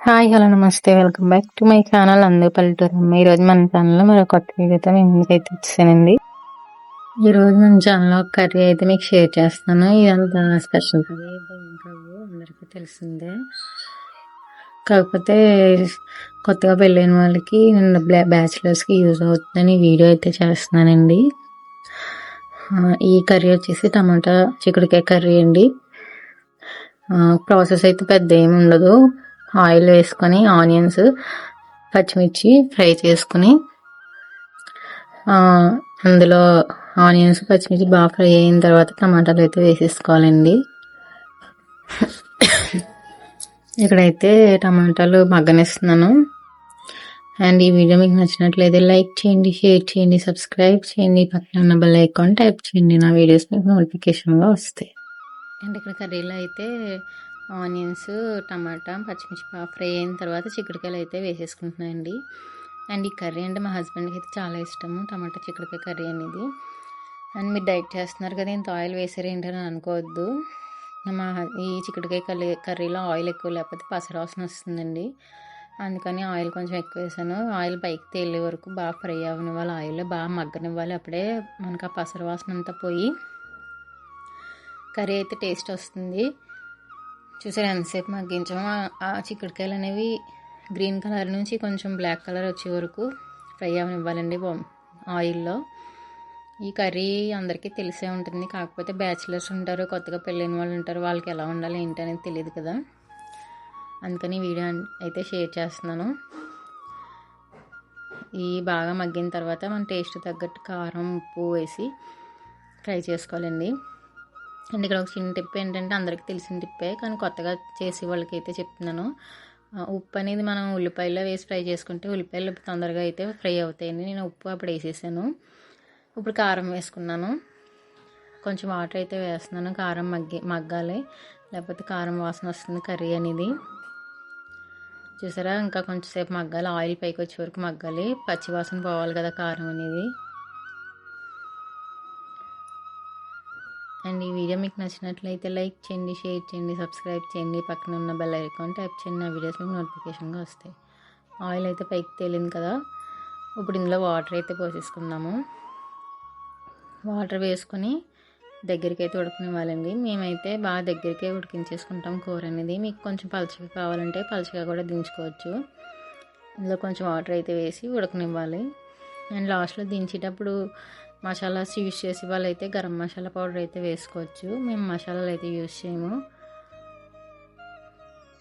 Hi hello నమస్తే welcome back to my channel అందు పల్లెటూరు. ఈరోజు మన ఛానల్లో మరో కొత్త వీడియోతో మేము ముందుకైతే వచ్చానండి. ఈరోజు మన ఛానల్లో కర్రీ అయితే మీకు షేర్ చేస్తాను. ఇదంతా స్పెషల్ కర్రీ అయితే ఇంకా అందరికీ తెలిసిందే, కాకపోతే కొత్తగా పెళ్ళైన వాళ్ళకి బ్యాచిలర్స్కి యూజ్ అవుతుందని ఈ వీడియో అయితే చేస్తున్నానండి. ఈ కర్రీ వచ్చేసి టమాటా చిక్కుడుకాయ కర్రీ అండి. ప్రాసెస్ అయితే పెద్ద ఏమి ఉండదు. ఆయిల్ వేసుకొని ఆనియన్స్ పచ్చిమిర్చి ఫ్రై చేసుకుని అందులో ఆనియన్స్ పచ్చిమిర్చి బాగా ఫ్రై అయిన తర్వాత టమాటాలు అయితే వేసేసుకోవాలండి. ఇక్కడైతే టమాటాలు మగ్గనిస్తున్నాను. అండ్ ఈ వీడియో మీకు నచ్చినట్లయితే లైక్ చేయండి, షేర్ చేయండి, సబ్స్క్రైబ్ చేయండి, పక్కన ఉన్న బెల్ ఐకాన్ ట్యాప్ చేయండి. నా వీడియోస్ మీకు నోటిఫికేషన్గా వస్తాయి. అండ్ ఇక్కడ కర్రీలో అయితే ఆనియన్స్ టమాటా పచ్చిమిర్చి బాగా ఫ్రై అయిన తర్వాత చిక్కుడుకాయలు అయితే వేసేసుకుంటున్నాయండి. అండ్ ఈ కర్రీ అంటే మా హస్బెండ్కి అయితే చాలా ఇష్టము, టమాటా చిక్కుడుకాయ కర్రీ అనేది. అండ్ మీరు డైట్ చేస్తున్నారు కదా ఇంత ఆయిల్ వేసారు ఏంటని అనుకోవద్దు. ఈ చిక్కుడుకాయ కర్రీలో ఆయిల్ ఎక్కువ లేకపోతే పసరవాసన వస్తుందండి. అందుకని ఆయిల్ కొంచెం ఎక్కువ వేసాను. ఆయిల్ పైకి తేలే వరకు బాగా ఫ్రై అవ్వనివ్వాలి, ఆయిల్ బాగా మగ్గనివ్వాలి. అప్పుడే మనకు ఆ పసరవాసన అంతా పోయి కర్రీ అయితే టేస్ట్ వస్తుంది. చూసారు ఎంతసేపు మగ్గించాము. ఆ చిక్కుడుకాయలు అనేవి గ్రీన్ కలర్ నుంచి కొంచెం బ్లాక్ కలర్ వచ్చే వరకు ఫ్రై అవనివ్వాలండి ఆయిల్లో. ఈ కర్రీ అందరికీ తెలిసే ఉంటుంది, కాకపోతే బ్యాచిలర్స్ ఉంటారు, కొత్తగా పెళ్ళైన వాళ్ళు ఉంటారు, వాళ్ళకి ఎలా ఉండాలి ఏంటి అనేది తెలియదు కదా, అందుకని వీడియో అయితే షేర్ చేస్తున్నాను. ఈ బాగా మగ్గిన తర్వాత మన టేస్ట్ తగ్గట్టు కారం ఉప్పు వేసి ఫ్రై చేసుకోవాలండి. అండ్ ఇక్కడ ఒక చిన్న టిప్ ఏంటంటే అందరికీ తెలిసిన టిప్పే, కానీ కొత్తగా చేసే వాళ్ళకి అయితే చెప్తున్నాను. ఉప్పు అనేది మనం ఉల్లిపాయలో వేసి ఫ్రై చేసుకుంటే ఉల్లిపాయలు తొందరగా అయితే ఫ్రై అవుతాయండి. నేను ఉప్పు అప్పుడు వేసేసాను. ఇప్పుడు కారం వేసుకున్నాను, కొంచెం వాటర్ అయితే వేస్తున్నాను. కారం మగ్గాలి, లేకపోతే కారం వాసన వస్తుంది కర్రీ అనేది. చూసారా, ఇంకా కొంచెం సేపు మగ్గాలి, ఆయిల్ పైకి వచ్చే వరకు మగ్గాలి, పచ్చి వాసన పోవాలి కదా కారం అనేది. అండ్ ఈ వీడియో మీకు నచ్చినట్లయితే లైక్ చేయండి, షేర్ చేయండి, సబ్స్క్రైబ్ చేయండి, పక్కన ఉన్న బెల్ ఐకాన్ ట్యాప్ చేయండి. నా వీడియోస్ మీకు నోటిఫికేషన్గా వస్తాయి. ఆయిల్ అయితే పైకి తేలింది కదా, ఇప్పుడు ఇందులో వాటర్ అయితే పోసేసుకుందాము. వాటర్ వేసుకొని దగ్గరికి అయితే ఉడకనివ్వాలండి. మేమైతే బాగా దగ్గరికే ఉడికించేసుకుంటాం కూర అనేది. మీకు కొంచెం పలుచగా కావాలంటే పలుచగా కూడా దించుకోవచ్చు. ఇందులో కొంచెం వాటర్ అయితే వేసి ఉడకనివ్వాలి. అండ్ లాస్ట్లో దించేటప్పుడు మసాలాస్ యూజ్ చేసే వాళ్ళైతే గరం మసాలా పౌడర్ అయితే వేసుకోవచ్చు. మేము మసాలాలు అయితే యూజ్ చేయము.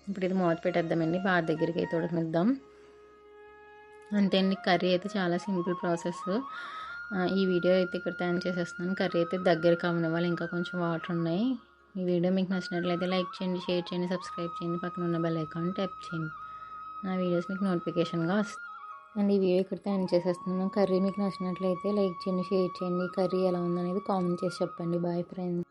ఇప్పుడు ఇది మూత పెట్టేద్దామండి, బాగా దగ్గరికి అయితే ఉడకనిద్దాం. అంతే అండి, కర్రీ అయితే చాలా సింపుల్ ప్రాసెస్. ఈ వీడియో అయితే ఇక్కడ తయారు చేసేస్తున్నాను. కర్రీ అయితే దగ్గర కావనివ్వాలి, ఇంకా కొంచెం వాటర్ ఉన్నాయి. ఈ వీడియో మీకు నచ్చినట్లయితే లైక్ చేయండి, షేర్ చేయండి, సబ్స్క్రైబ్ చేయండి, పక్కన ఉన్న బెల్ ఐకాన్ ట్యాప్ చేయండి. నా వీడియోస్ మీకు నోటిఫికేషన్గా వస్తాయి. అండ్ ఈ వీడియో ఇక్కడ తయారు చేసేస్తున్నాను. కర్రీ మీకు నచ్చినట్లయితే లైక్ చేయండి, షేర్ చేయండి. కర్రీ ఎలా ఉందనేది కామెంట్ చేసి చెప్పండి. Bye friends.